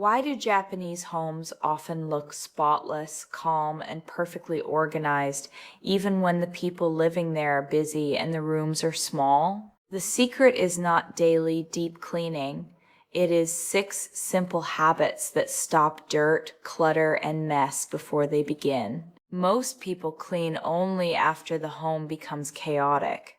Why do Japanese homes often look spotless, calm, and perfectly organized, even when the people living there are busy and the rooms are small? The secret is not daily deep cleaning. It is 6 simple habits that stop dirt, clutter, and mess before they begin. Most people clean only after the home becomes chaotic.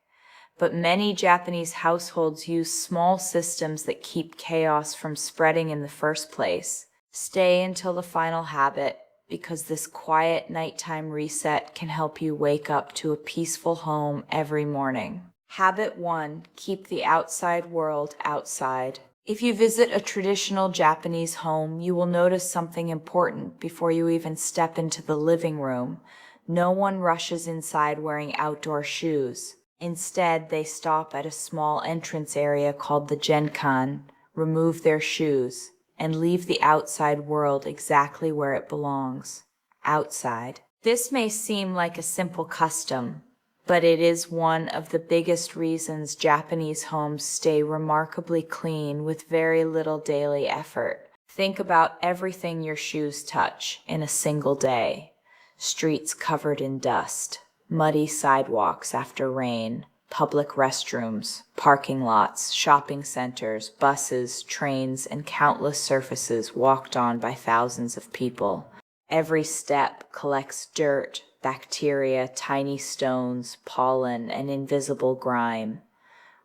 But many Japanese households use small systems that keep chaos from spreading in the first place. Stay until the final habit, because this quiet nighttime reset can help you wake up to a peaceful home every morning. Habit 1. Keep the outside world outside. If you visit a traditional Japanese home, you will notice something important before you even step into the living room. No one rushes inside wearing outdoor shoes. Instead, they stop at a small entrance area called the Genkan, remove their shoes, and leave the outside world exactly where it belongs, outside. This may seem like a simple custom, but it is one of the biggest reasons Japanese homes stay remarkably clean with very little daily effort. Think about everything your shoes touch in a single day. Streets covered in dust, muddy sidewalks after rain, public restrooms, parking lots, shopping centers, buses, trains, and countless surfaces walked on by thousands of people. Every step collects dirt, bacteria, tiny stones, pollen, and invisible grime.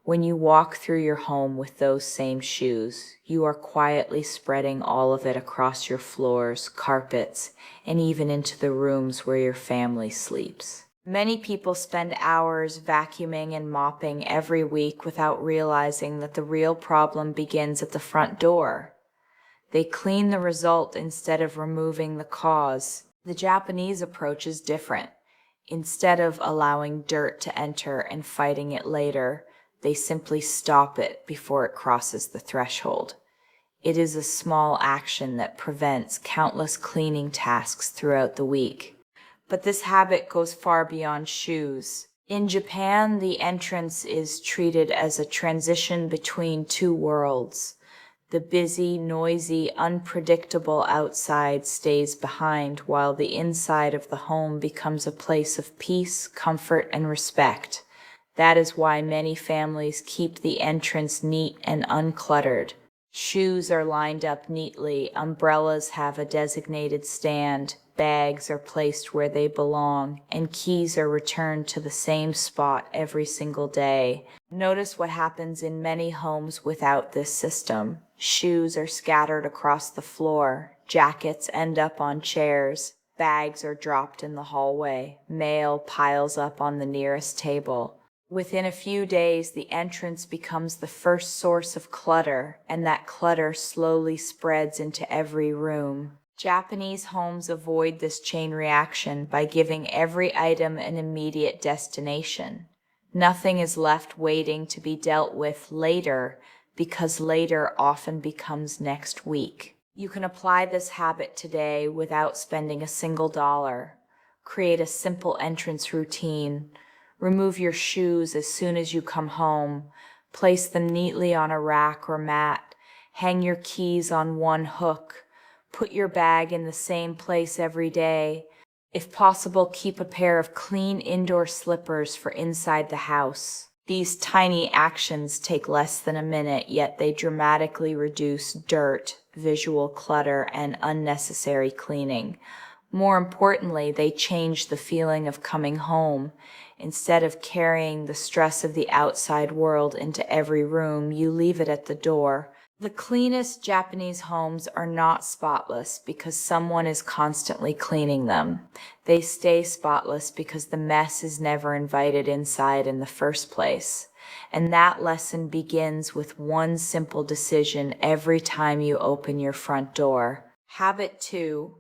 When you walk through your home with those same shoes, you are quietly spreading all of it across your floors, carpets, and even into the rooms where your family sleeps. Many people spend hours vacuuming and mopping every week without realizing that the real problem begins at the front door. They clean the result instead of removing the cause. The Japanese approach is different. Instead of allowing dirt to enter and fighting it later, they simply stop it before it crosses the threshold. It is a small action that prevents countless cleaning tasks throughout the week. But this habit goes far beyond shoes. In Japan, the entrance is treated as a transition between two worlds. The busy, noisy, unpredictable outside stays behind, while the inside of the home becomes a place of peace, comfort, and respect. That is why many families keep the entrance neat and uncluttered. Shoes are lined up neatly, umbrellas have a designated stand, bags are placed where they belong, and keys are returned to the same spot every single day. Notice what happens in many homes without this system. Shoes are scattered across the floor, jackets end up on chairs, bags are dropped in the hallway, mail piles up on the nearest table. Within a few days, the entrance becomes the first source of clutter, and that clutter slowly spreads into every room. Japanese homes avoid this chain reaction by giving every item an immediate destination. Nothing is left waiting to be dealt with later, because later often becomes next week. You can apply this habit today without spending a single dollar. Create a simple entrance routine. Remove your shoes as soon as you come home. Place them neatly on a rack or mat. Hang your keys on one hook. Put your bag in the same place every day. If possible, keep a pair of clean indoor slippers for inside the house. These tiny actions take less than a minute, yet they dramatically reduce dirt, visual clutter, and unnecessary cleaning. More importantly, they change the feeling of coming home. Instead of carrying the stress of the outside world into every room, you leave it at the door. The cleanest Japanese homes are not spotless because someone is constantly cleaning them. They stay spotless because the mess is never invited inside in the first place. And that lesson begins with one simple decision every time you open your front door. Habit 2.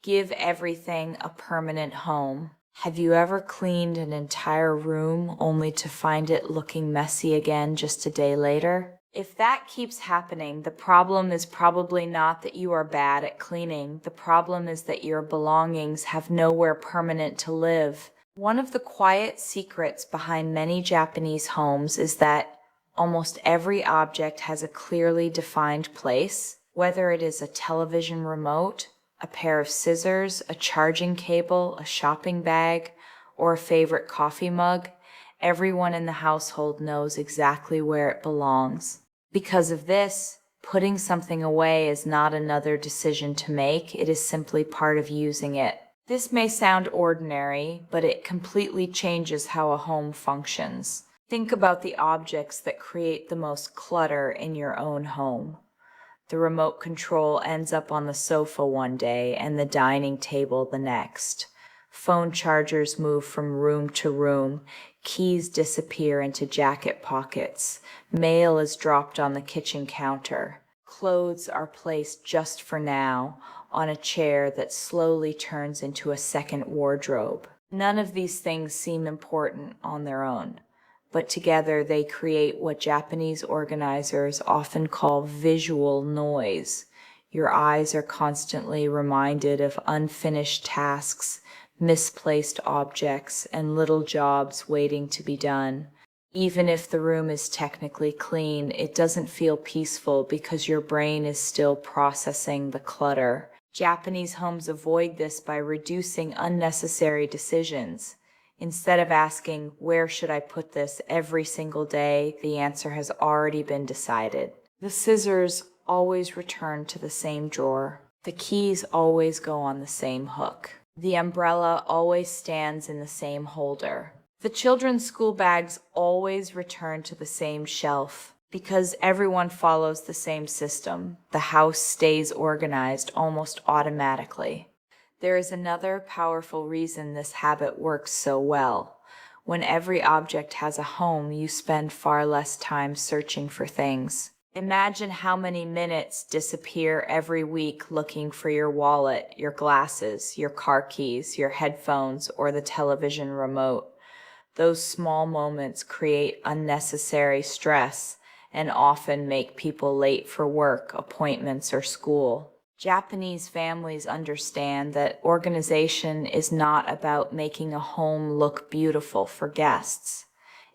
Give everything a permanent home. Have you ever cleaned an entire room only to find it looking messy again just a day later? If that keeps happening, the problem is probably not that you are bad at cleaning. The problem is that your belongings have nowhere permanent to live. One of the quiet secrets behind many Japanese homes is that almost every object has a clearly defined place. Whether it is a television remote, a pair of scissors, a charging cable, a shopping bag, or a favorite coffee mug, everyone in the household knows exactly where it belongs. Because of this, putting something away is not another decision to make, it is simply part of using it. This may sound ordinary, but it completely changes how a home functions. Think about the objects that create the most clutter in your own home. The remote control ends up on the sofa one day and the dining table the next. Phone chargers move from room to room. Keys disappear into jacket pockets. Mail is dropped on the kitchen counter. Clothes are placed just for now on a chair that slowly turns into a second wardrobe. None of these things seem important on their own, but together they create what Japanese organizers often call visual noise. Your eyes are constantly reminded of unfinished tasks, misplaced objects, and little jobs waiting to be done. Even if the room is technically clean, it doesn't feel peaceful because your brain is still processing the clutter. Japanese homes avoid this by reducing unnecessary decisions. Instead of asking, "Where should I put this?" every single day, the answer has already been decided. The scissors always return to the same drawer. The keys always go on the same hook. The umbrella always stands in the same holder. The children's school bags always return to the same shelf. Because everyone follows the same system, the house stays organized almost automatically. There is another powerful reason this habit works so well. When every object has a home, you spend far less time searching for things. Imagine how many minutes disappear every week looking for your wallet, your glasses, your car keys, your headphones, or the television remote. Those small moments create unnecessary stress and often make people late for work, appointments, or school. Japanese families understand that organization is not about making a home look beautiful for guests.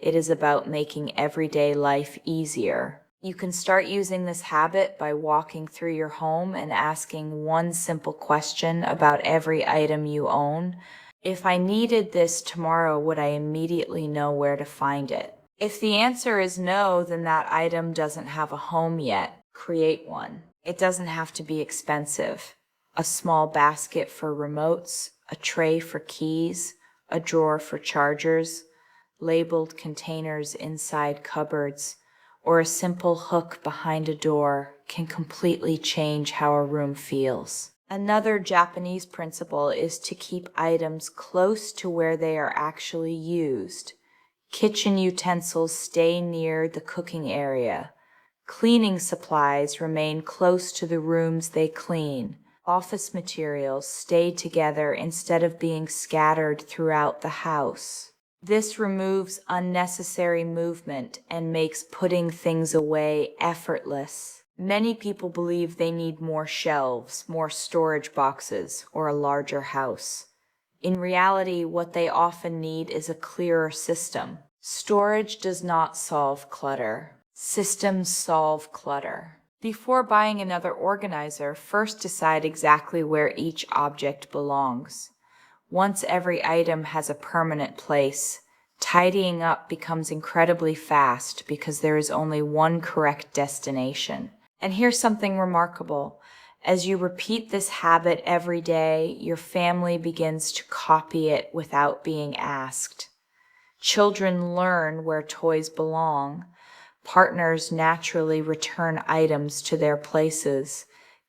It is about making everyday life easier. You can start using this habit by walking through your home and asking one simple question about every item you own. If I needed this tomorrow, would I immediately know where to find it? If the answer is no, then that item doesn't have a home yet. Create one. It doesn't have to be expensive. A small basket for remotes, a tray for keys, a drawer for chargers, labeled containers inside cupboards, or a simple hook behind a door can completely change how a room feels. Another Japanese principle is to keep items close to where they are actually used. Kitchen utensils stay near the cooking area. Cleaning supplies remain close to the rooms they clean. Office materials stay together instead of being scattered throughout the house. This removes unnecessary movement and makes putting things away effortless. Many people believe they need more shelves, more storage boxes, or a larger house. In reality, what they often need is a clearer system. Storage does not solve clutter. Systems solve clutter. Before buying another organizer, first decide exactly where each object belongs. Once every item has a permanent place, tidying up becomes incredibly fast because there is only one correct destination. And here's something remarkable. As you repeat this habit every day, your family begins to copy it without being asked. Children learn where toys belong. Partners naturally return items to their places.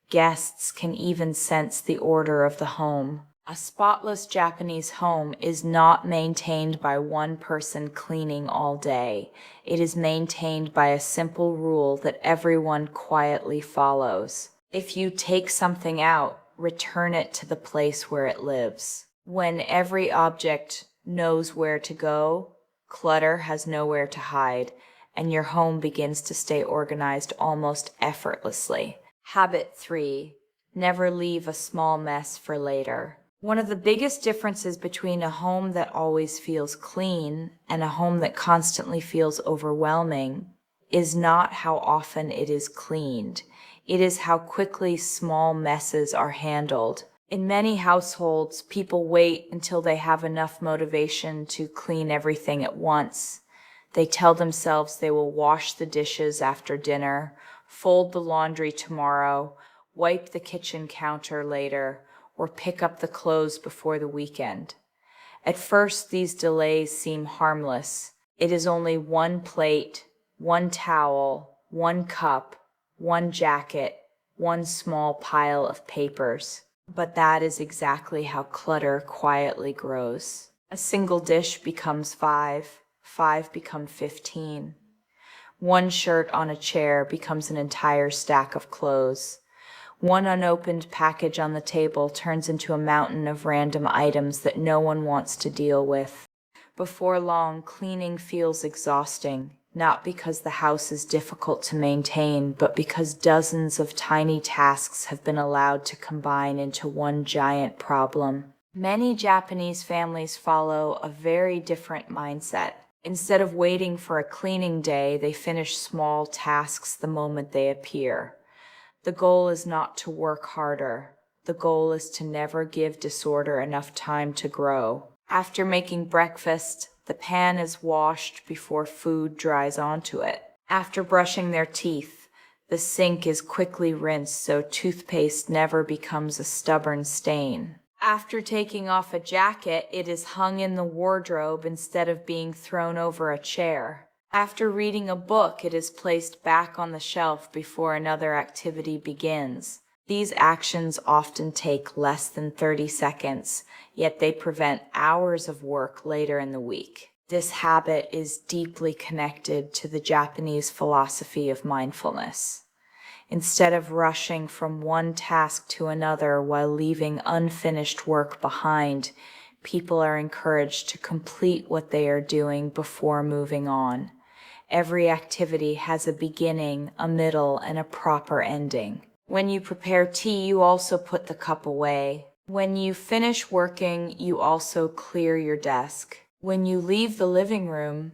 Guests can even sense the order of the home. A spotless Japanese home is not maintained by one person cleaning all day. It is maintained by a simple rule that everyone quietly follows. If you take something out, return it to the place where it lives. When every object knows where to go, clutter has nowhere to hide, and your home begins to stay organized almost effortlessly. Habit 3. Never leave a small mess for later. One of the biggest differences between a home that always feels clean and a home that constantly feels overwhelming is not how often it is cleaned. It is how quickly small messes are handled. In many households, people wait until they have enough motivation to clean everything at once. They tell themselves they will wash the dishes after dinner, fold the laundry tomorrow, wipe the kitchen counter later, or pick up the clothes before the weekend. At first, these delays seem harmless. It is only one plate, one towel, one cup, one jacket, one small pile of papers. But that is exactly how clutter quietly grows. A single dish becomes 5, 5 become 15. One shirt on a chair becomes an entire stack of clothes. One unopened package on the table turns into a mountain of random items that no one wants to deal with. Before long, cleaning feels exhausting, not because the house is difficult to maintain, but because dozens of tiny tasks have been allowed to combine into one giant problem. Many Japanese families follow a very different mindset. Instead of waiting for a cleaning day, they finish small tasks the moment they appear. The goal is not to work harder. The goal is to never give disorder enough time to grow. After making breakfast, the pan is washed before food dries onto it. After brushing their teeth, the sink is quickly rinsed so toothpaste never becomes a stubborn stain. After taking off a jacket, it is hung in the wardrobe instead of being thrown over a chair. After reading a book, it is placed back on the shelf before another activity begins. These actions often take less than 30 seconds, yet they prevent hours of work later in the week. This habit is deeply connected to the Japanese philosophy of mindfulness. Instead of rushing from one task to another while leaving unfinished work behind, people are encouraged to complete what they are doing before moving on. Every activity has a beginning, a middle, and a proper ending. When you prepare tea, you also put the cup away. When you finish working, you also clear your desk. When you leave the living room,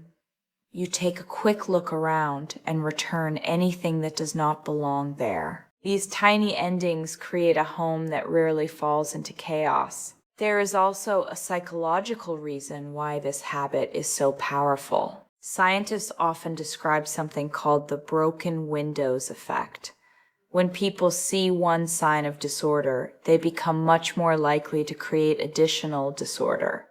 you take a quick look around and return anything that does not belong there. These tiny endings create a home that rarely falls into chaos. There is also a psychological reason why this habit is so powerful. Scientists often describe something called the broken windows effect. When people see one sign of disorder, they become much more likely to create additional disorder.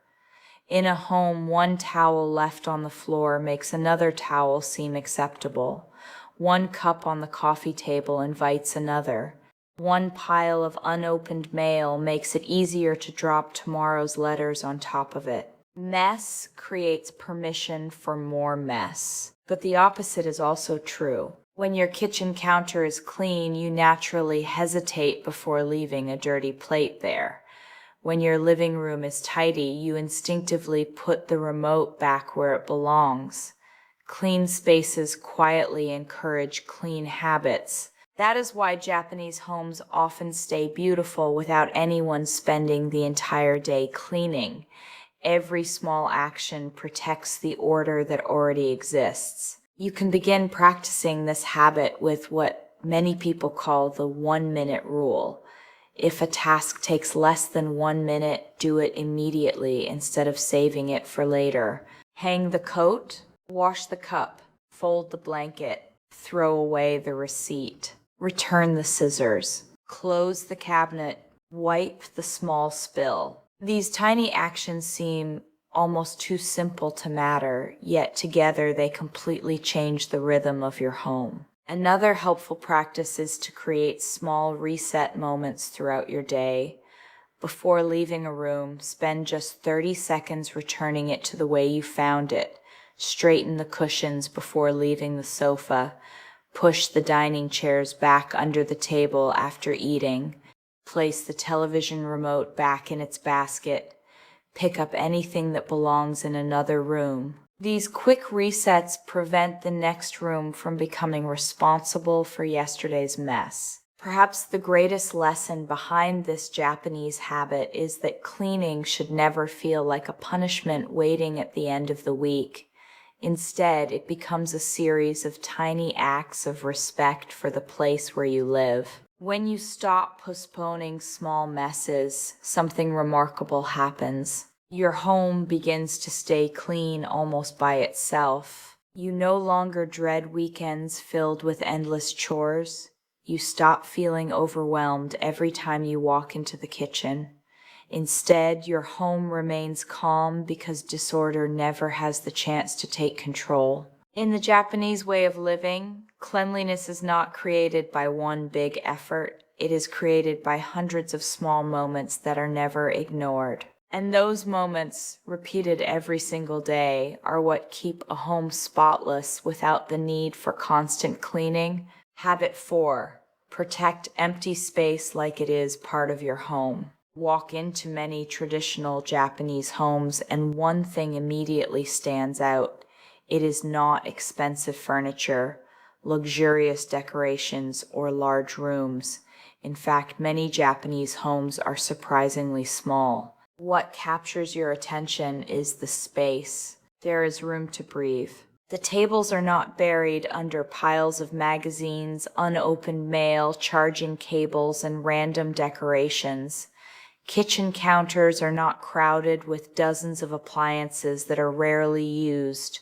In a home, one towel left on the floor makes another towel seem acceptable. One cup on the coffee table invites another. One pile of unopened mail makes it easier to drop tomorrow's letters on top of it. Mess creates permission for more mess. But the opposite is also true. When your kitchen counter is clean, you naturally hesitate before leaving a dirty plate there. When your living room is tidy, you instinctively put the remote back where it belongs. Clean spaces quietly encourage clean habits. That is why Japanese homes often stay beautiful without anyone spending the entire day cleaning. Every small action protects the order that already exists. You can begin practicing this habit with what many people call the 1-minute rule. If a task takes less than 1 minute, do it immediately instead of saving it for later. Hang the coat, wash the cup, fold the blanket, throw away the receipt, return the scissors, close the cabinet, wipe the small spill. These tiny actions seem almost too simple to matter, yet together they completely change the rhythm of your home. Another helpful practice is to create small reset moments throughout your day. Before leaving a room, spend just 30 seconds returning it to the way you found it. Straighten the cushions before leaving the sofa. Push the dining chairs back under the table after eating. Place the television remote back in its basket. Pick up anything that belongs in another room. These quick resets prevent the next room from becoming responsible for yesterday's mess. Perhaps the greatest lesson behind this Japanese habit is that cleaning should never feel like a punishment waiting at the end of the week. Instead, it becomes a series of tiny acts of respect for the place where you live. When you stop postponing small messes, something remarkable happens. Your home begins to stay clean almost by itself. You no longer dread weekends filled with endless chores. You stop feeling overwhelmed every time you walk into the kitchen. Instead, your home remains calm because disorder never has the chance to take control. In the Japanese way of living, cleanliness is not created by one big effort. It is created by hundreds of small moments that are never ignored. And those moments, repeated every single day, are what keep a home spotless without the need for constant cleaning. Habit 4. Protect empty space like it is part of your home. Walk into many traditional Japanese homes and one thing immediately stands out. It is not expensive furniture, luxurious decorations, or large rooms. In fact, many Japanese homes are surprisingly small. What captures your attention is the space. There is room to breathe. The tables are not buried under piles of magazines, unopened mail, charging cables, and random decorations. Kitchen counters are not crowded with dozens of appliances that are rarely used.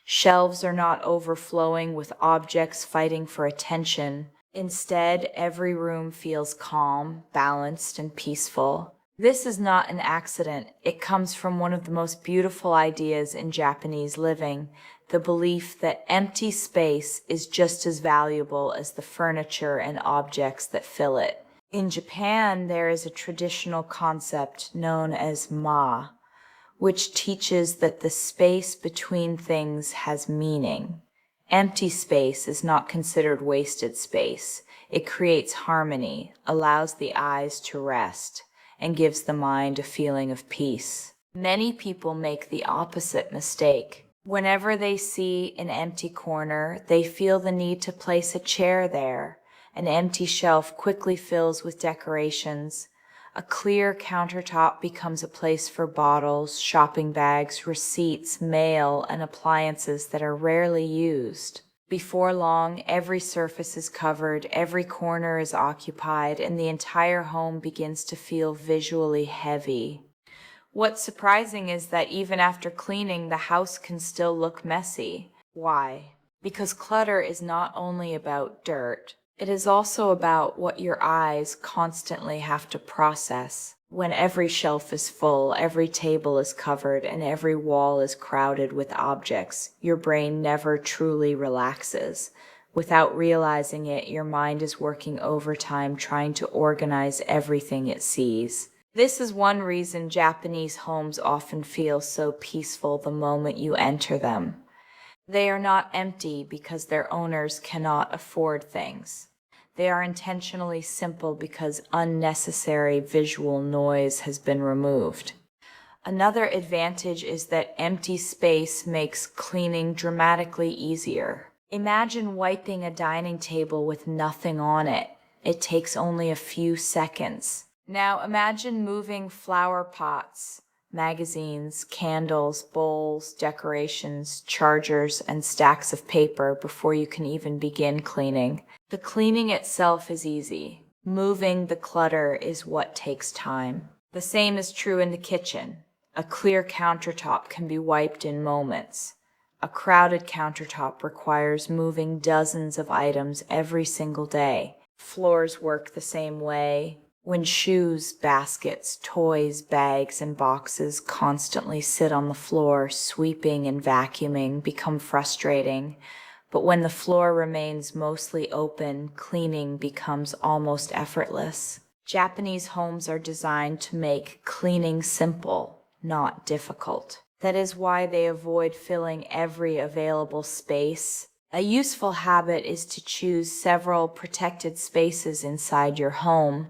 Shelves are not overflowing with objects fighting for attention. Instead, every room feels calm, balanced, and peaceful. This is not an accident. It comes from one of the most beautiful ideas in Japanese living, the belief that empty space is just as valuable as the furniture and objects that fill it. In Japan, there is a traditional concept known as which teaches that the space between things has meaning. Empty space is not considered wasted space. It creates harmony, allows the eyes to rest, and gives the mind a feeling of peace. Many people make the opposite mistake. Whenever they see an empty corner, they feel the need to place a chair there. An empty shelf quickly fills with decorations. A clear countertop becomes a place for bottles, shopping bags, receipts, mail, and appliances that are rarely used. Before long, every surface is covered, every corner is occupied, and the entire home begins to feel visually heavy. What's surprising is that even after cleaning, the house can still look messy. Why? Because clutter is not only about dirt. It is also about what your eyes constantly have to process. When every shelf is full, every table is covered, and every wall is crowded with objects, your brain never truly relaxes. Without realizing it, your mind is working overtime trying to organize everything it sees. This is one reason Japanese homes often feel so peaceful the moment you enter them. They are not empty because their owners cannot afford things. They are intentionally simple because unnecessary visual noise has been removed. Another advantage is that empty space makes cleaning dramatically easier. Imagine wiping a dining table with nothing on it. It takes only a few seconds. Now imagine moving flower pots, magazines, candles, bowls, decorations, chargers, and stacks of paper before you can even begin cleaning. The cleaning itself is easy. Moving the clutter is what takes time. The same is true in the kitchen. A clear countertop can be wiped in moments. A crowded countertop requires moving dozens of items every single day. Floors work the same way. When shoes, baskets, toys, bags, and boxes constantly sit on the floor, sweeping and vacuuming become frustrating. But when the floor remains mostly open, cleaning becomes almost effortless. Japanese homes are designed to make cleaning simple, not difficult. That is why they avoid filling every available space. A useful habit is to choose several protected spaces inside your home.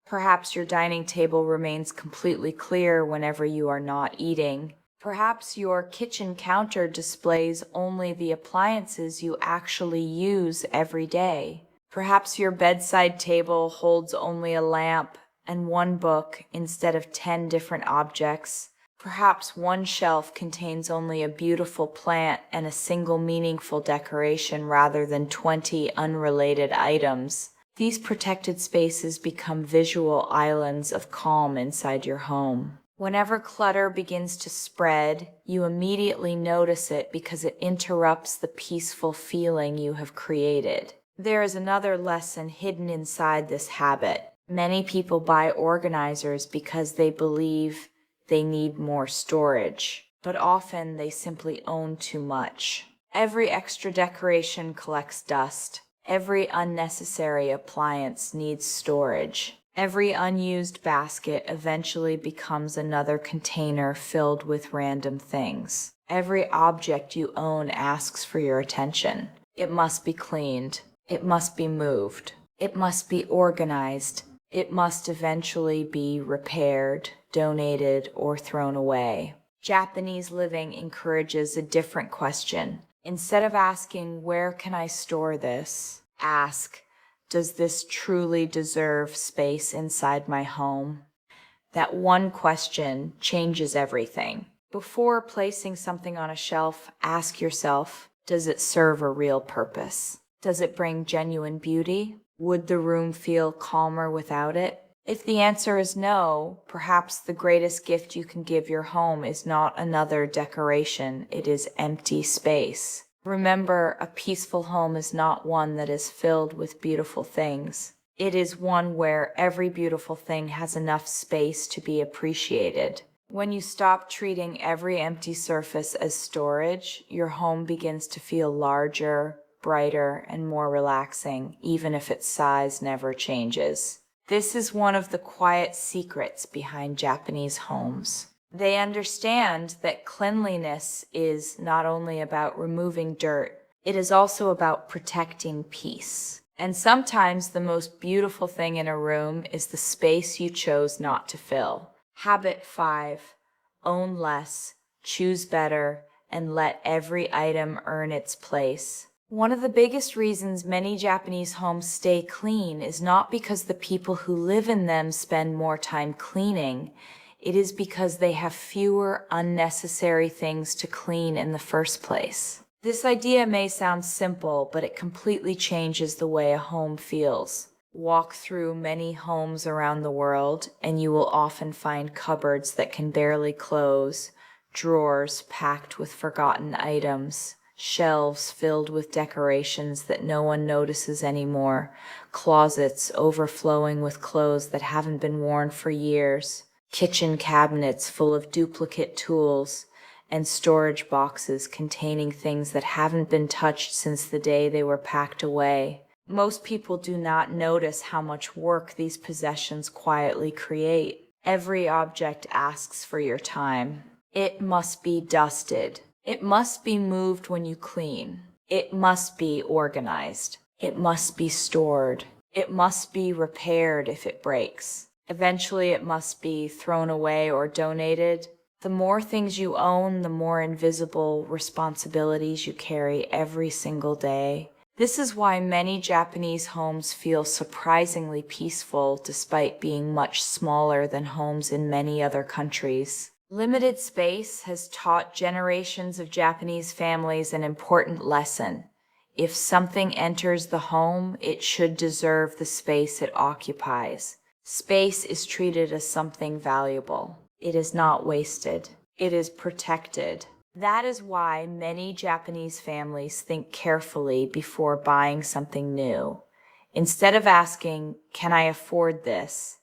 Perhaps your dining table remains completely clear whenever you are not eating. Perhaps your kitchen counter displays only the appliances you actually use every day. Perhaps your bedside table holds only a lamp and one book instead of 10 different objects. Perhaps one shelf contains only a beautiful plant and a single meaningful decoration rather than 20 unrelated items. These protected spaces become visual islands of calm inside your home. Whenever clutter begins to spread, you immediately notice it because it interrupts the peaceful feeling you have created. There is another lesson hidden inside this habit. Many people buy organizers because they believe they need more storage, but often they simply own too much. Every extra decoration collects dust. Every unnecessary appliance needs storage. Every unused basket eventually becomes another container filled with random things. Every object you own asks for your attention. It must be cleaned. It must be moved. It must be organized. It must eventually be repaired, donated, or thrown away. Japanese living encourages a different question. Instead of asking, "Where can I store this?" ask, "Does this truly deserve space inside my home?" That one question changes everything. Before placing something on a shelf, ask yourself, does it serve a real purpose? Does it bring genuine beauty? Would the room feel calmer without it? If the answer is no, perhaps the greatest gift you can give your home is not another decoration, it is empty space. Remember, a peaceful home is not one that is filled with beautiful things. It is one where every beautiful thing has enough space to be appreciated. When you stop treating every empty surface as storage, your home begins to feel larger, brighter, and more relaxing, even if its size never changes. This is one of the quiet secrets behind Japanese homes. They understand that cleanliness is not only about removing dirt, it is also about protecting peace. And sometimes the most beautiful thing in a room is the space you chose not to fill. Habit 5. Own less, choose better, and let every item earn its place. One of the biggest reasons many Japanese homes stay clean is not because the people who live in them spend more time cleaning. It is because they have fewer unnecessary things to clean in the first place. This idea may sound simple, but it completely changes the way a home feels. Walk through many homes around the world, and you will often find cupboards that can barely close, drawers packed with forgotten items, shelves filled with decorations that no one notices anymore, closets overflowing with clothes that haven't been worn for years, kitchen cabinets full of duplicate tools, and storage boxes containing things that haven't been touched since the day they were packed away. Most people do not notice how much work these possessions quietly create. Every object asks for your time. It must be dusted. It must be moved when you clean. It must be organized. It must be stored. It must be repaired if it breaks. Eventually, it must be thrown away or donated. The more things you own, the more invisible responsibilities you carry every single day. This is why many Japanese homes feel surprisingly peaceful despite being much smaller than homes in many other countries. Limited space has taught generations of Japanese families an important lesson. If something enters the home, it should deserve the space it occupies. Space is treated as something valuable. It is not wasted. It is protected. That is why many Japanese families think carefully before buying something new. Instead of asking, "Can I afford this?"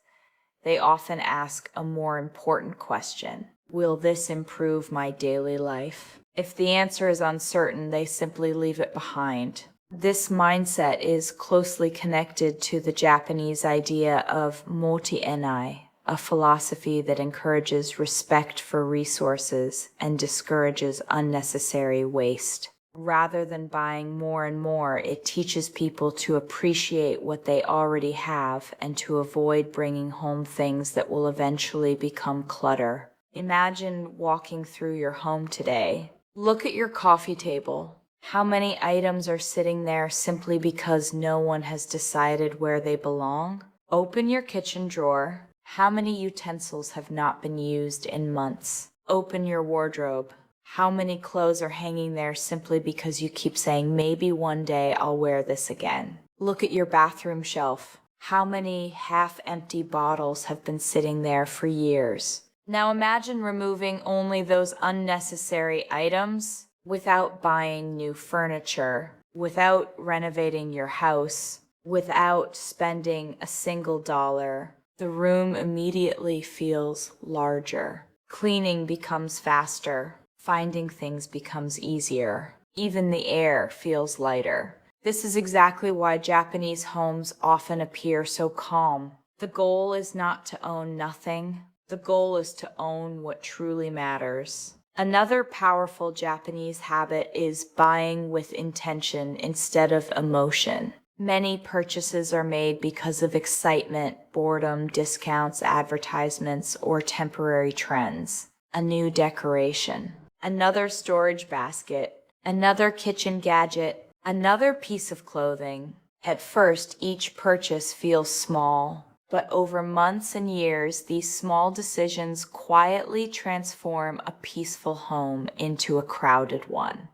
they often ask a more important question. Will this improve my daily life? If the answer is uncertain, they simply leave it behind. This mindset is closely connected to the Japanese idea of moti-enai, a philosophy that encourages respect for resources and discourages unnecessary waste. Rather than buying more and more, it teaches people to appreciate what they already have and to avoid bringing home things that will eventually become clutter. Imagine walking through your home today. Look at your coffee table. How many items are sitting there simply because no one has decided where they belong? Open your kitchen drawer. How many utensils have not been used in months? Open your wardrobe. How many clothes are hanging there simply because you keep saying, maybe one day I'll wear this again? Look at your bathroom shelf. How many half-empty bottles have been sitting there for years? Now imagine removing only those unnecessary items without buying new furniture, without renovating your house, without spending a single dollar. The room immediately feels larger. Cleaning becomes faster. Finding things becomes easier. Even the air feels lighter. This is exactly why Japanese homes often appear so calm. The goal is not to own nothing. The goal is to own what truly matters. Another powerful Japanese habit is buying with intention instead of emotion. Many purchases are made because of excitement, boredom, discounts, advertisements, or temporary trends. A new decoration, another storage basket, another kitchen gadget, another piece of clothing. At first, each purchase feels small, but over months and years, these small decisions quietly transform a peaceful home into a crowded one.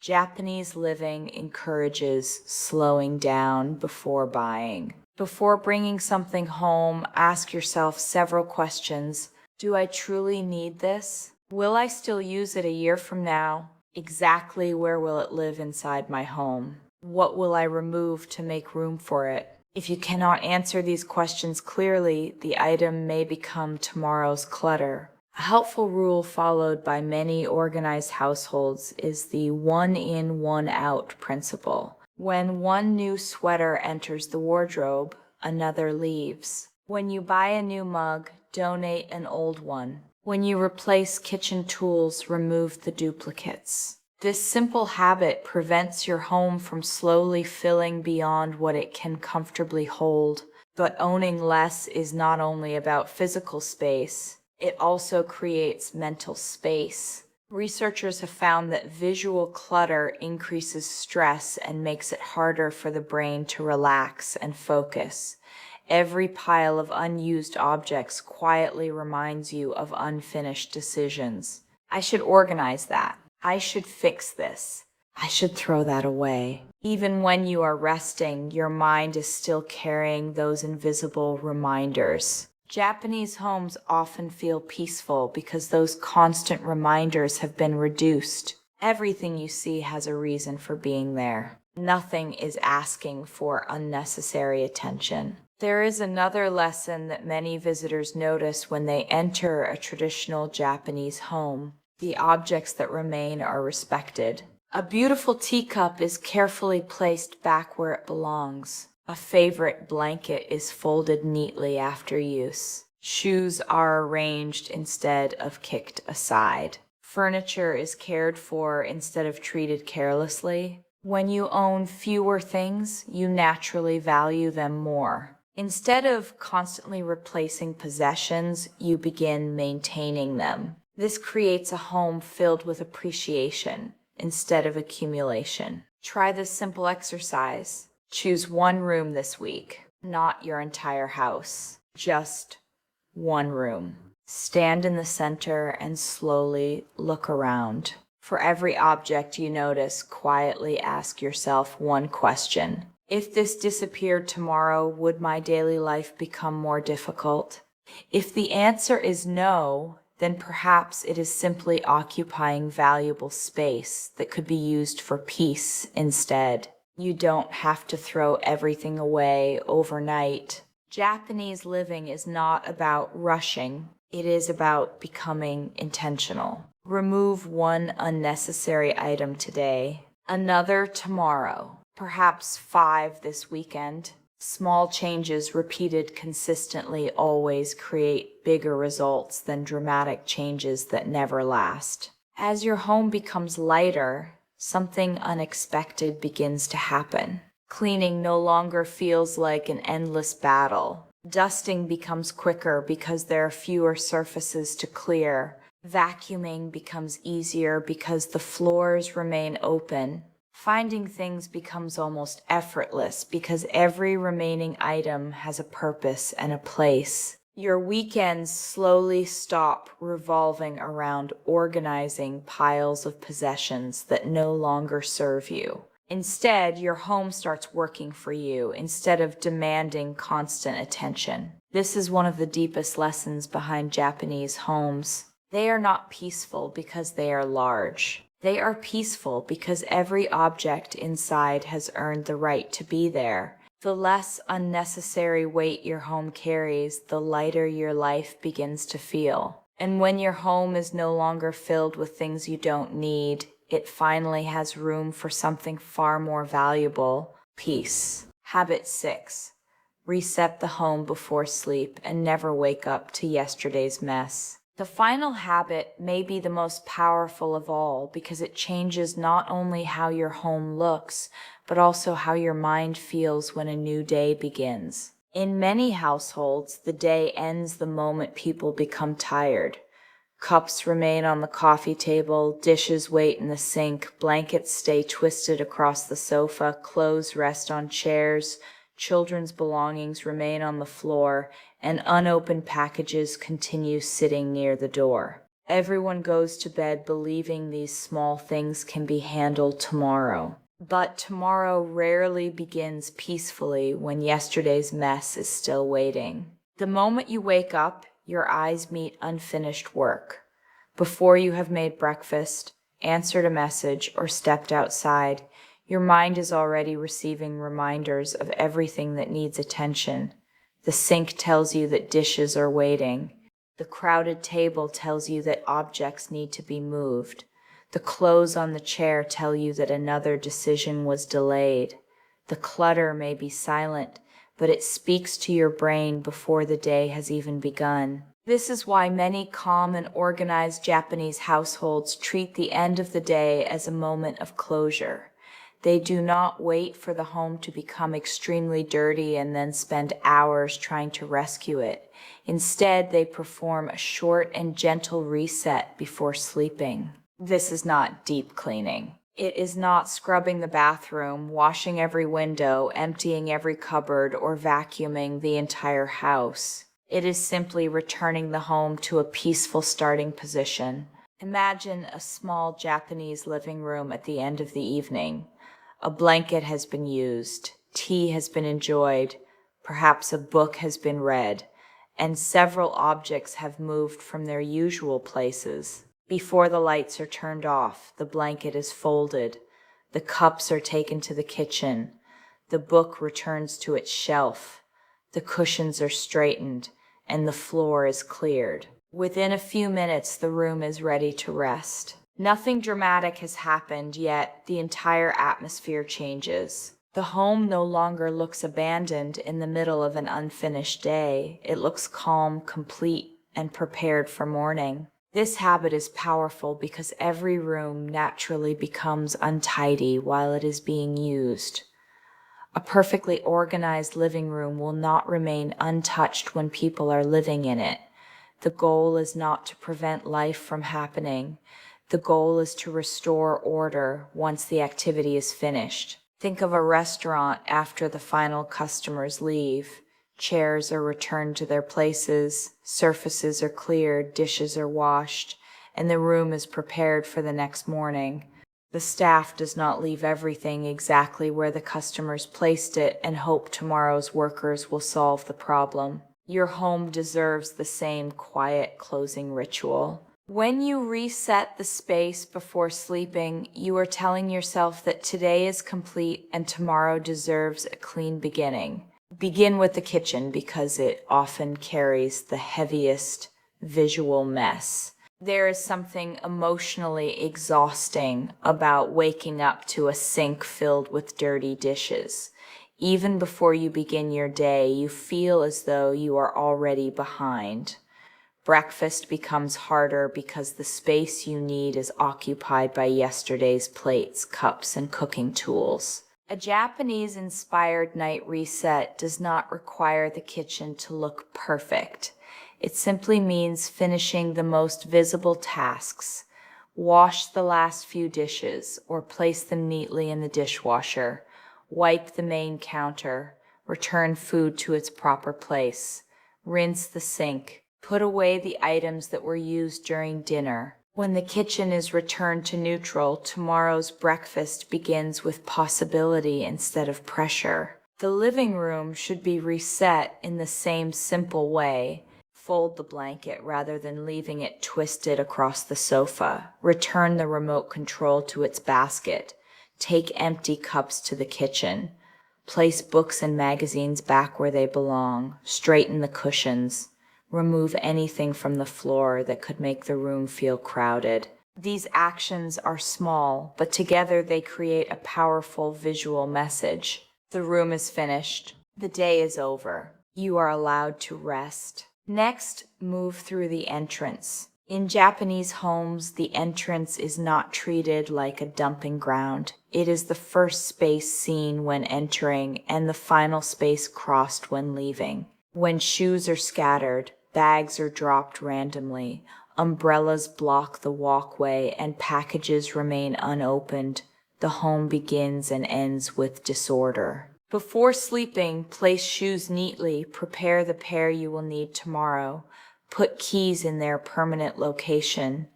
Japanese living encourages slowing down before buying. Before bringing something home, ask yourself several questions. Do I truly need this? Will I still use it a year from now? Exactly where will it live inside my home? What will I remove to make room for it? If you cannot answer these questions clearly, the item may become tomorrow's clutter. A helpful rule followed by many organized households is the one in, one out principle. When one new sweater enters the wardrobe, another leaves. When you buy a new mug, donate an old one. When you replace kitchen tools, remove the duplicates. This simple habit prevents your home from slowly filling beyond what it can comfortably hold. But owning less is not only about physical space, it also creates mental space. Researchers have found that visual clutter increases stress and makes it harder for the brain to relax and focus. Every pile of unused objects quietly reminds you of unfinished decisions. I should organize that. I should fix this. I should throw that away. Even when you are resting, your mind is still carrying those invisible reminders. Japanese homes often feel peaceful because those constant reminders have been reduced. Everything you see has a reason for being there. Nothing is asking for unnecessary attention. There is another lesson that many visitors notice when they enter a traditional Japanese home. The objects that remain are respected. A beautiful teacup is carefully placed back where it belongs. A favorite blanket is folded neatly after use. Shoes are arranged instead of kicked aside. Furniture is cared for instead of treated carelessly. When you own fewer things, you naturally value them more. Instead of constantly replacing possessions, you begin maintaining them. This creates a home filled with appreciation instead of accumulation. Try this simple exercise. Choose one room this week, not your entire house, just one room. Stand in the center and slowly look around. For every object you notice, quietly ask yourself one question. If this disappeared tomorrow, would my daily life become more difficult? If the answer is no, then perhaps it is simply occupying valuable space that could be used for peace instead. You don't have to throw everything away overnight. Japanese living is not about rushing. It is about becoming intentional. Remove one unnecessary item today, another tomorrow, perhaps 5 this weekend. Small changes repeated consistently always create bigger results than dramatic changes that never last. As your home becomes lighter, something unexpected begins to happen. Cleaning no longer feels like an endless battle. Dusting becomes quicker because there are fewer surfaces to clear. Vacuuming becomes easier because the floors remain open. Finding things becomes almost effortless because every remaining item has a purpose and a place. Your weekends slowly stop revolving around organizing piles of possessions that no longer serve you. Instead, your home starts working for you instead of demanding constant attention. This is one of the deepest lessons behind Japanese homes. They are not peaceful because they are large. They are peaceful because every object inside has earned the right to be there. The less unnecessary weight your home carries, the lighter your life begins to feel. And when your home is no longer filled with things you don't need, it finally has room for something far more valuable: peace. Habit 6. Reset the home before sleep and never wake up to yesterday's mess. The final habit may be the most powerful of all because it changes not only how your home looks, but also how your mind feels when a new day begins. In many households, the day ends the moment people become tired. Cups remain on the coffee table, dishes wait in the sink, blankets stay twisted across the sofa, clothes rest on chairs, children's belongings remain on the floor, and unopened packages continue sitting near the door. Everyone goes to bed believing these small things can be handled tomorrow. But tomorrow rarely begins peacefully when yesterday's mess is still waiting. The moment you wake up, your eyes meet unfinished work. Before you have made breakfast, answered a message, or stepped outside, your mind is already receiving reminders of everything that needs attention. The sink tells you that dishes are waiting. The crowded table tells you that objects need to be moved. The clothes on the chair tell you that another decision was delayed. The clutter may be silent, but it speaks to your brain before the day has even begun. This is why many calm and organized Japanese households treat the end of the day as a moment of closure. They do not wait for the home to become extremely dirty and then spend hours trying to rescue it. Instead, they perform a short and gentle reset before sleeping. This is not deep cleaning. It is not scrubbing the bathroom, washing every window, emptying every cupboard, or vacuuming the entire house. It is simply returning the home to a peaceful starting position. Imagine a small Japanese living room at the end of the evening. A blanket has been used, tea has been enjoyed, perhaps a book has been read, and several objects have moved from their usual places. Before the lights are turned off, the blanket is folded, the cups are taken to the kitchen, the book returns to its shelf, the cushions are straightened, and the floor is cleared. Within a few minutes, the room is ready to rest. Nothing dramatic has happened, yet the entire atmosphere changes. The home no longer looks abandoned in the middle of an unfinished day. It looks calm, complete, and prepared for morning. This habit is powerful because every room naturally becomes untidy while it is being used. A perfectly organized living room will not remain untouched when people are living in it. The goal is not to prevent life from happening. The goal is to restore order once the activity is finished. Think of a restaurant after the final customers leave. Chairs are returned to their places, surfaces are cleared, dishes are washed, and the room is prepared for the next morning. The staff does not leave everything exactly where the customers placed it and hope tomorrow's workers will solve the problem. Your home deserves the same quiet closing ritual. When you reset the space before sleeping, you are telling yourself that today is complete and tomorrow deserves a clean beginning. Begin with the kitchen because it often carries the heaviest visual mess. There is something emotionally exhausting about waking up to a sink filled with dirty dishes. Even before you begin your day, you feel as though you are already behind. Breakfast becomes harder because the space you need is occupied by yesterday's plates, cups, and cooking tools. A Japanese-inspired night reset does not require the kitchen to look perfect. It simply means finishing the most visible tasks. Wash the last few dishes or place them neatly in the dishwasher. Wipe the main counter. Return food to its proper place. Rinse the sink. Put away the items that were used during dinner. When the kitchen is returned to neutral, tomorrow's breakfast begins with possibility instead of pressure. The living room should be reset in the same simple way. Fold the blanket rather than leaving it twisted across the sofa. Return the remote control to its basket. Take empty cups to the kitchen. Place books and magazines back where they belong. Straighten the cushions. Remove anything from the floor that could make the room feel crowded. These actions are small, but together they create a powerful visual message. The room is finished. The day is over. You are allowed to rest. Next, move through the entrance. In Japanese homes, the entrance is not treated like a dumping ground. It is the first space seen when entering and the final space crossed when leaving. When shoes are scattered, bags are dropped randomly, umbrellas block the walkway, and packages remain unopened, the home begins and ends with disorder. Before sleeping, place shoes neatly, prepare the pair you will need tomorrow, put keys in their permanent location,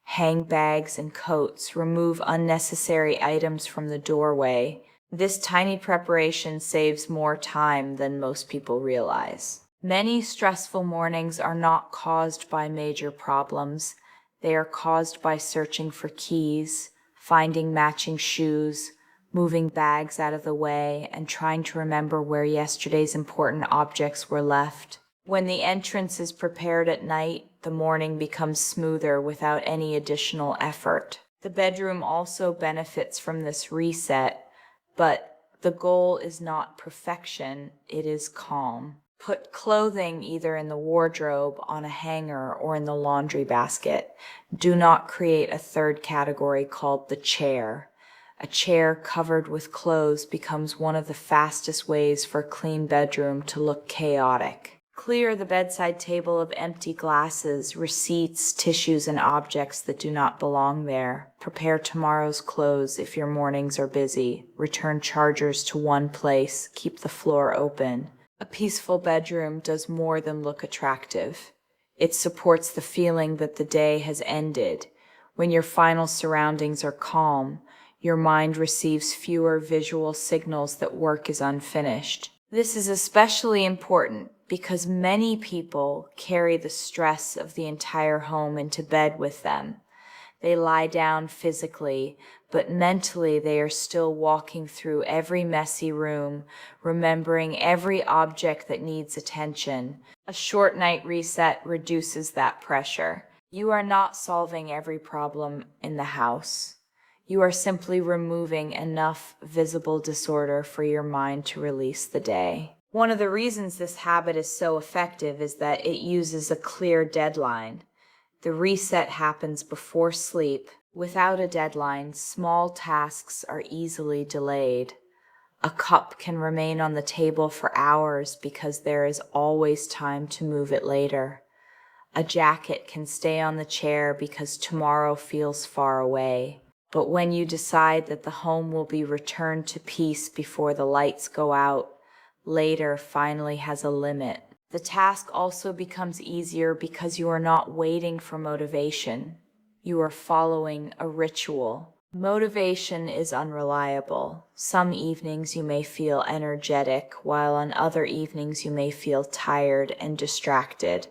hang bags and coats, remove unnecessary items from the doorway. This tiny preparation saves more time than most people realize. Many stressful mornings are not caused by major problems. They are caused by searching for keys, finding matching shoes, moving bags out of the way, and trying to remember where yesterday's important objects were left. When the entrance is prepared at night, the morning becomes smoother without any additional effort. The bedroom also benefits from this reset, but the goal is not perfection, it is calm. Put clothing either in the wardrobe, on a hanger, or in the laundry basket. Do not create a third category called the chair. A chair covered with clothes becomes one of the fastest ways for a clean bedroom to look chaotic. Clear the bedside table of empty glasses, receipts, tissues, and objects that do not belong there. Prepare tomorrow's clothes if your mornings are busy. Return chargers to one place. Keep the floor open. A peaceful bedroom does more than look attractive. It supports the feeling that the day has ended. When your final surroundings are calm, your mind receives fewer visual signals that work is unfinished. This is especially important because many people carry the stress of the entire home into bed with them. They lie down physically, but mentally they are still walking through every messy room, remembering every object that needs attention. A short night reset reduces that pressure. You are not solving every problem in the house. You are simply removing enough visible disorder for your mind to release the day. One of the reasons this habit is so effective is that it uses a clear deadline. The reset happens before sleep. Without a deadline, small tasks are easily delayed. A cup can remain on the table for hours because there is always time to move it later. A jacket can stay on the chair because tomorrow feels far away. But when you decide that the home will be returned to peace before the lights go out, later finally has a limit. The task also becomes easier because you are not waiting for motivation. You are following a ritual. Motivation is unreliable. Some evenings you may feel energetic, while on other evenings you may feel tired and distracted.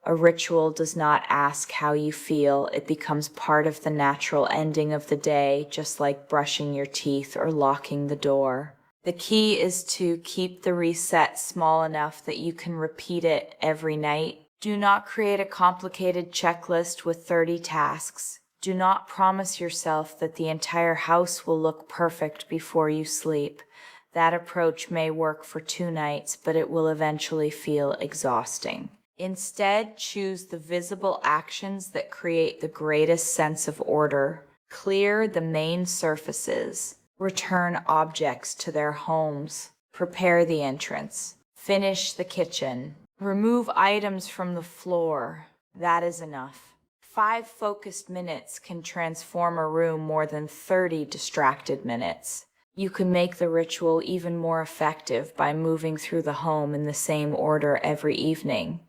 A ritual does not ask how you feel. It becomes part of the natural ending of the day, just like brushing your teeth or locking the door. The key is to keep the reset small enough that you can repeat it every night. Do not create a complicated checklist with 30 tasks. Do not promise yourself that the entire house will look perfect before you sleep. That approach may work for 2 nights, but it will eventually feel exhausting. Instead, choose the visible actions that create the greatest sense of order. Clear the main surfaces. Return objects to their homes. Prepare the entrance. Finish the kitchen. Remove items from the floor. That is enough. 5 focused minutes can transform a room more than 30 distracted minutes. You can make the ritual even more effective by moving through the home in the same order every evening.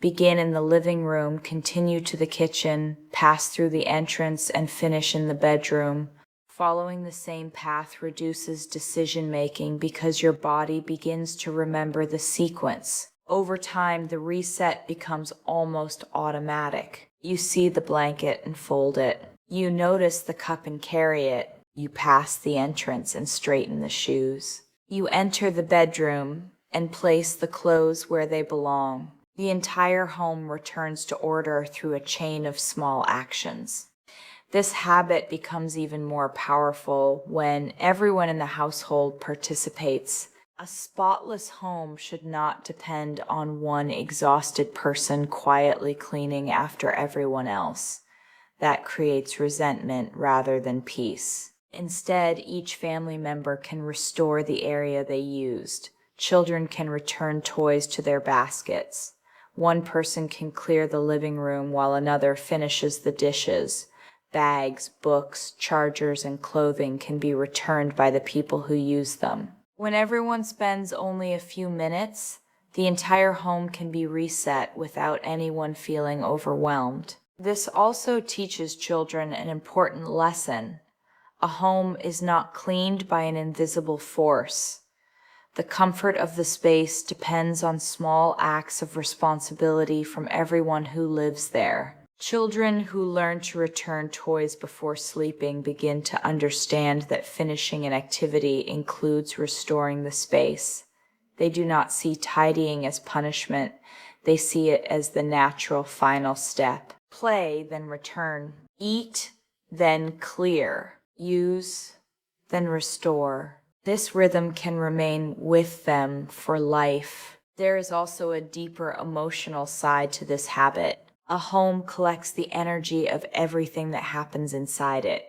Begin in the living room, continue to the kitchen, pass through the entrance, and finish in the bedroom. Following the same path reduces decision-making because your body begins to remember the sequence. Over time, the reset becomes almost automatic. You see the blanket and fold it. You notice the cup and carry it. You pass the entrance and straighten the shoes. You enter the bedroom and place the clothes where they belong. The entire home returns to order through a chain of small actions. This habit becomes even more powerful when everyone in the household participates. A spotless home should not depend on one exhausted person quietly cleaning after everyone else. That creates resentment rather than peace. Instead, each family member can restore the area they used. Children can return toys to their baskets. One person can clear the living room while another finishes the dishes. Bags, books, chargers, and clothing can be returned by the people who use them. When everyone spends only a few minutes, the entire home can be reset without anyone feeling overwhelmed. This also teaches children an important lesson. A home is not cleaned by an invisible force. The comfort of the space depends on small acts of responsibility from everyone who lives there. Children who learn to return toys before sleeping begin to understand that finishing an activity includes restoring the space. They do not see tidying as punishment. They see it as the natural final step. Play, then return. Eat, then clear. Use, then restore. This rhythm can remain with them for life. There is also a deeper emotional side to this habit. A home collects the energy of everything that happens inside it.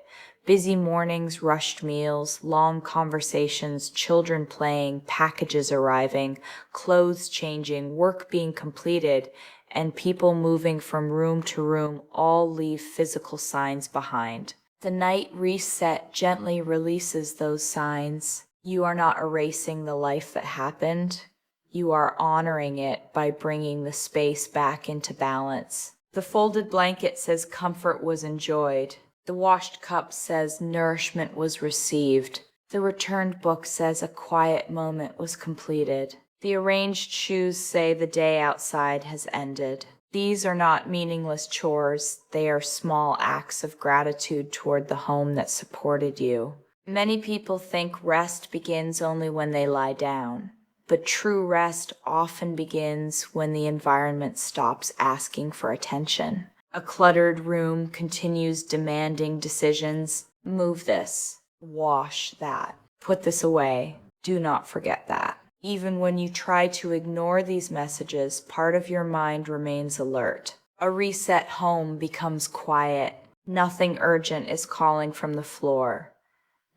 Busy mornings, rushed meals, long conversations, children playing, packages arriving, clothes changing, work being completed, and people moving from room to room all leave physical signs behind. The night reset gently releases those signs. You are not erasing the life that happened. You are honoring it by bringing the space back into balance. The folded blanket says comfort was enjoyed. The washed cup says nourishment was received. The returned book says a quiet moment was completed. The arranged shoes say the day outside has ended. These are not meaningless chores. They are small acts of gratitude toward the home that supported you. Many people think rest begins only when they lie down. But true rest often begins when the environment stops asking for attention. A cluttered room continues demanding decisions. Move this. Wash that. Put this away. Do not forget that. Even when you try to ignore these messages, part of your mind remains alert. A reset home becomes quiet. Nothing urgent is calling from the floor.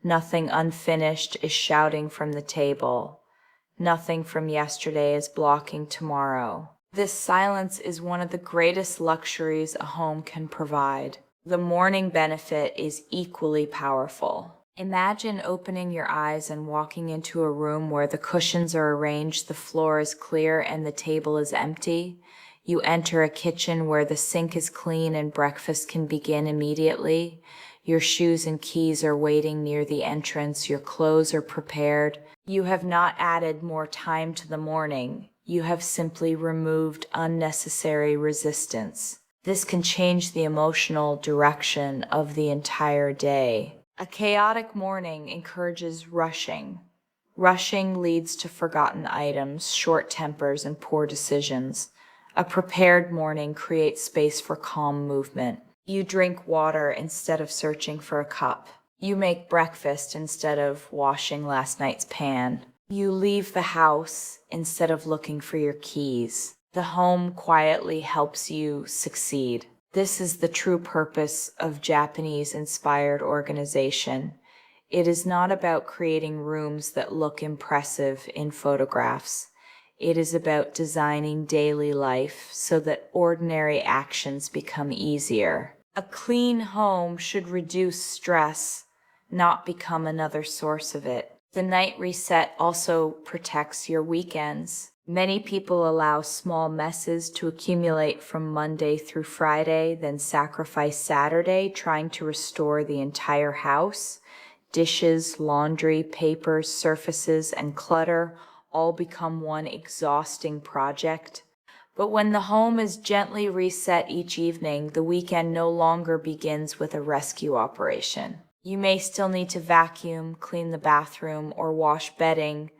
Nothing unfinished is shouting from the table. Nothing from yesterday is blocking tomorrow. This silence is one of the greatest luxuries a home can provide. The morning benefit is equally powerful. Imagine opening your eyes and walking into a room where the cushions are arranged, the floor is clear, and the table is empty. You enter a kitchen where the sink is clean and breakfast can begin immediately. Your shoes and keys are waiting near the entrance. Your clothes are prepared. You have not added more time to the morning. You have simply removed unnecessary resistance. This can change the emotional direction of the entire day. A chaotic morning encourages rushing. Rushing leads to forgotten items, short tempers, and poor decisions. A prepared morning creates space for calm movement. You drink water instead of searching for a cup. You make breakfast instead of washing last night's pan. You leave the house instead of looking for your keys. The home quietly helps you succeed. This is the true purpose of Japanese-inspired organization. It is not about creating rooms that look impressive in photographs. It is about designing daily life so that ordinary actions become easier. A clean home should reduce stress, not become another source of it. The night reset also protects your weekends. Many people allow small messes to accumulate from Monday through Friday, then sacrifice Saturday trying to restore the entire house. Dishes, laundry, papers, surfaces, and clutter all become one exhausting project. But when the home is gently reset each evening, the weekend no longer begins with a rescue operation. You may still need to vacuum, clean the bathroom, or wash bedding,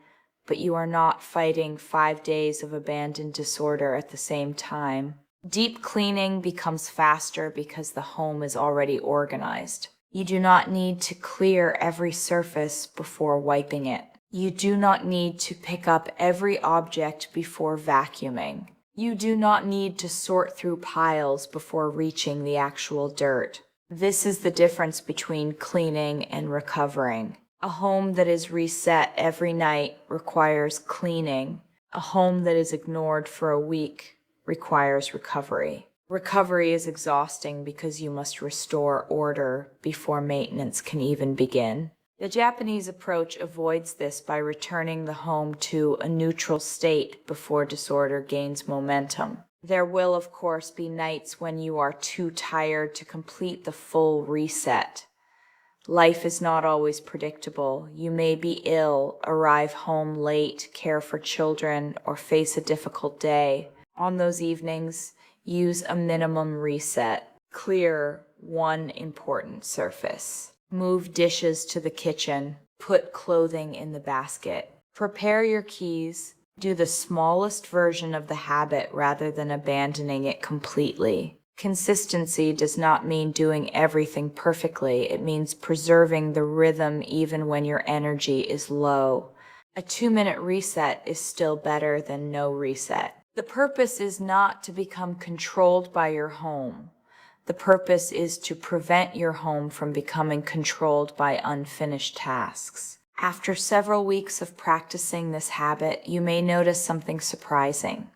but you are not fighting 5 days of abandoned disorder at the same time. Deep cleaning becomes faster because the home is already organized. You do not need to clear every surface before wiping it. You do not need to pick up every object before vacuuming. You do not need to sort through piles before reaching the actual dirt. This is the difference between cleaning and recovering. A home that is reset every night requires cleaning. A home that is ignored for a week requires recovery. Recovery is exhausting because you must restore order before maintenance can even begin. The Japanese approach avoids this by returning the home to a neutral state before disorder gains momentum. There will, of course, be nights when you are too tired to complete the full reset. Life is not always predictable. You may be ill, arrive home late, care for children, or face a difficult day. On those evenings, use a minimum reset. Clear one important surface. Move dishes to the kitchen. Put clothing in the basket. Prepare your keys. Do the smallest version of the habit rather than abandoning it completely. Consistency does not mean doing everything perfectly. It means preserving the rhythm even when your energy is low. A 2-minute reset is still better than no reset. The purpose is not to become controlled by your home. The purpose is to prevent your home from becoming controlled by unfinished tasks. After several weeks of practicing this habit, you may notice something surprising.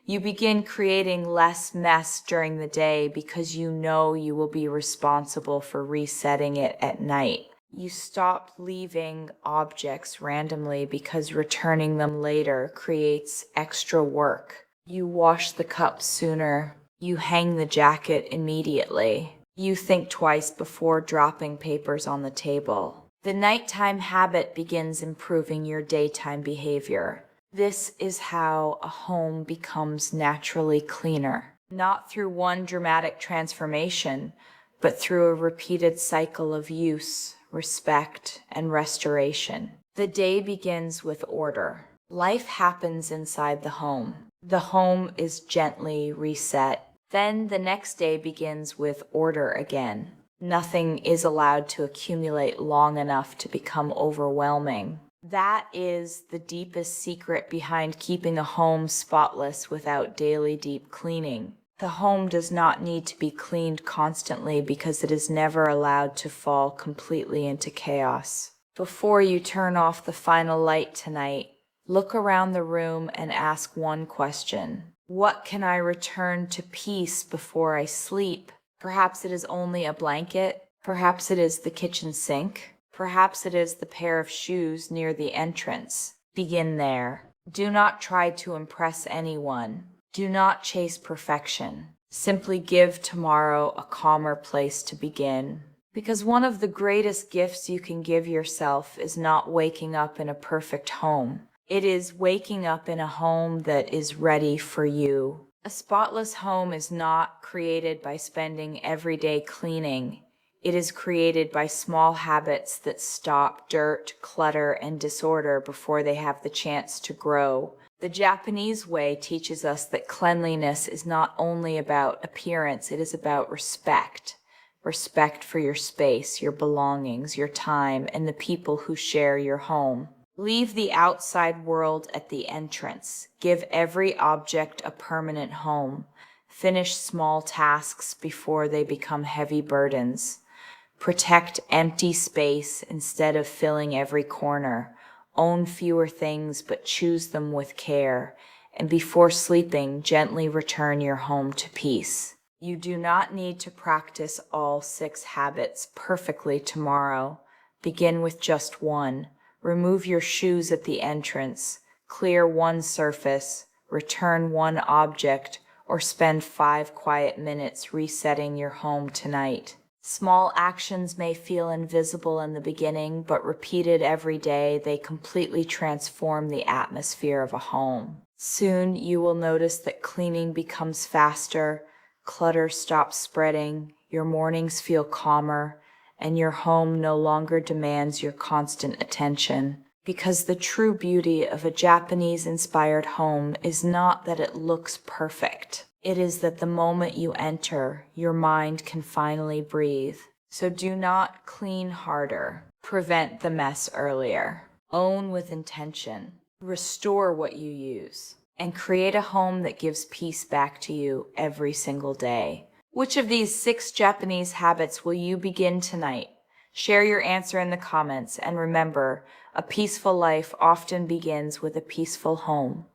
You begin creating less mess during the day because you know you will be responsible for resetting it at night. You stop leaving objects randomly because returning them later creates extra work. You wash the cups sooner. You hang the jacket immediately. You think twice before dropping papers on the table. The nighttime habit begins improving your daytime behavior. This is how a home becomes naturally cleaner. Not through one dramatic transformation, but through a repeated cycle of use, respect, and restoration. The day begins with order. Life happens inside the home. The home is gently reset. Then the next day begins with order again. Nothing is allowed to accumulate long enough to become overwhelming. That is the deepest secret behind keeping a home spotless without daily deep cleaning. The home does not need to be cleaned constantly because it is never allowed to fall completely into chaos. Before you turn off the final light tonight, look around the room and ask one question. What can I return to peace before I sleep? Perhaps it is only a blanket. Perhaps it is the kitchen sink. Perhaps it is the pair of shoes near the entrance. Begin there. Do not try to impress anyone. Do not chase perfection. Simply give tomorrow a calmer place to begin. Because one of the greatest gifts you can give yourself is not waking up in a perfect home. It is waking up in a home that is ready for you. A spotless home is not created by spending every day cleaning. It is created by small habits that stop dirt, clutter, and disorder before they have the chance to grow. The Japanese way teaches us that cleanliness is not only about appearance, it is about respect. Respect for your space, your belongings, your time, and the people who share your home. Leave the outside world at the entrance. Give every object a permanent home. Finish small tasks before they become heavy burdens. Protect empty space instead of filling every corner. Own fewer things, but choose them with care. And before sleeping, gently return your home to peace. You do not need to practice all 6 habits perfectly tomorrow. Begin with just one. Remove your shoes at the entrance. Clear one surface. Return one object, or spend 5 quiet minutes resetting your home tonight. Small actions may feel invisible in the beginning, but repeated every day, they completely transform the atmosphere of a home. Soon you will notice that cleaning becomes faster, clutter stops spreading, your mornings feel calmer, and your home no longer demands your constant attention. Because the true beauty of a Japanese-inspired home is not that it looks perfect. It is that the moment you enter, your mind can finally breathe. So do not clean harder. Prevent the mess earlier. Own with intention. Restore what you use. And create a home that gives peace back to you every single day. Which of these 6 Japanese habits will you begin tonight? Share your answer in the comments, and remember, a peaceful life often begins with a peaceful home.